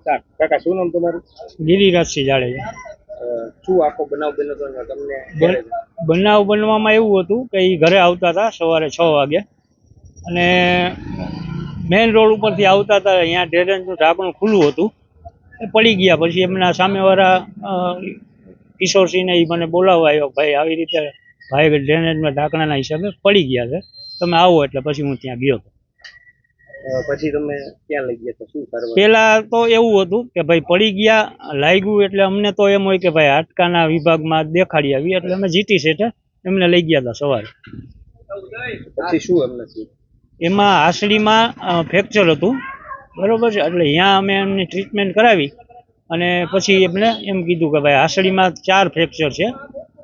કાકા શું નામ તમારું? ગિરિરાજસિંહ જાડેજા. શું આખો બનાવ બન્યો તો તમને? બનાવ બનવામાં એવું હતું કે એ ઘરે આવતા હતા સવારે 6 વાગે અને મેઇન રોડ ઉપરથી આવતા હતા. અહીંયા ડ્રેનેજનું ઢાંકણું ખુલ્લું હતું, એ પડી ગયા. પછી એમના સામેવાળા કિશોરસિંહને એ મને બોલાવવા આવ્યો, ભાઈ આવી રીતે ભાઈ ડ્રેનેજમાં ઢાંકણાના હિસાબે પડી ગયા છે, તમે આવો. એટલે પછી હું ત્યાં ગયો હતો. પછી તમે ક્યાં લઈ ગયા? શું કરવા? પેલા તો એવું હતું કે ભાઈ પડી ગયા, લાગ્યું એટલે અમને તો એમ હોય કે ભાઈ હાડકાના વિભાગમાં દેખાડી આવી, એટલે અમે જીટી સેઠે એમને લઈ ગયા હતા સવારે. પછી શું એમને થયું? એમાં હાસડીમાં ફ્રેક્ચર હતું, બરોબર છે. એટલે અહીંયા અમે એમની ટ્રીટમેન્ટ કરાવી અને પછી એમને એમ કીધું કે ભાઈ હાસડીમાં 4 ફ્રેક્ચર છે,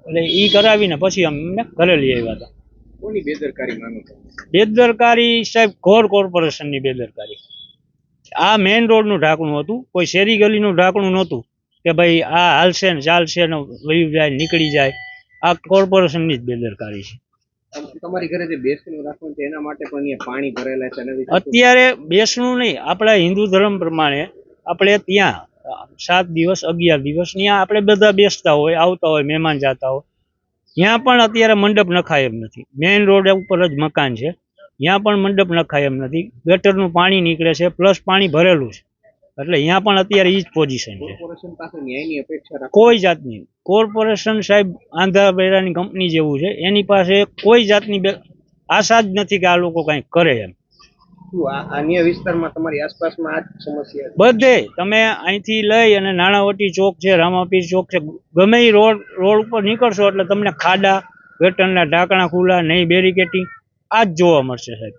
એટલે એ કરાવીને પછી અમને ઘરે લઈ આવ્યા હતા. કોની બેદરકારી માનો છો? બેદરકારી સાહેબ ઘોર કોર્પોરેશનની બેદરકારી. આ મેઇન રોડનું ઢાંકણું હતું, કોઈ શેરી ગલીનું ઢાંકણું નહોતું કે ભાઈ આ હાલશે ને ચાલશે ને વયું જાય નીકળી જાય. આ કોર્પોરેશનની જ બેદરકારી છે. તમારી ઘરે જે બેસણું રાખવું છે એના માટે પણ અહીંયા પાણી ભરેલા છે? અત્યારે બેસણું નહીં, આપણા હિન્દુ ધર્મ પ્રમાણે આપણે ત્યાં 7 દિવસ 11 દિવસ ત્યાં આપણે બધા બેસતા હોય, આવતા હોય, મહેમાન જતા હોય. ત્યાં પણ અત્યારે મંડપ નખાય એમ નથી. મેઇન રોડ ઉપર જ મકાન છે, ત્યાં પણ મંડપ નખાય એમ નથી. ગટરનું પાણી નીકળે છે, પ્લસ પાણી ભરેલું છે. એટલે અહીંયા પણ અત્યારે એ જ પોઝિશન છે. કોર્પોરેશન પાસે ન્યાયની અપેક્ષા કોઈ જાતની. કોર્પોરેશન સાહેબ આંધ્રા બૈરાની કંપની જેવું છે, એની પાસે કોઈ જાતની આશા જ નથી કે આ લોકો કંઈક કરે એમ. અન્ય વિસ્તારમાં તમારી આસપાસમાં આ જ સમસ્યા? બધે તમે અહીંથી લઈ અને નાણાવટી ચોક છે, રામાપીર ચોક છે, ગમે એ રોડ ઉપર નીકળશો એટલે તમને ખાડા, ગટરના ઢાંકણા ખુલ્લા, નહીં બેરિકેટિંગ, આ જ જોવા મળશે સાહેબ.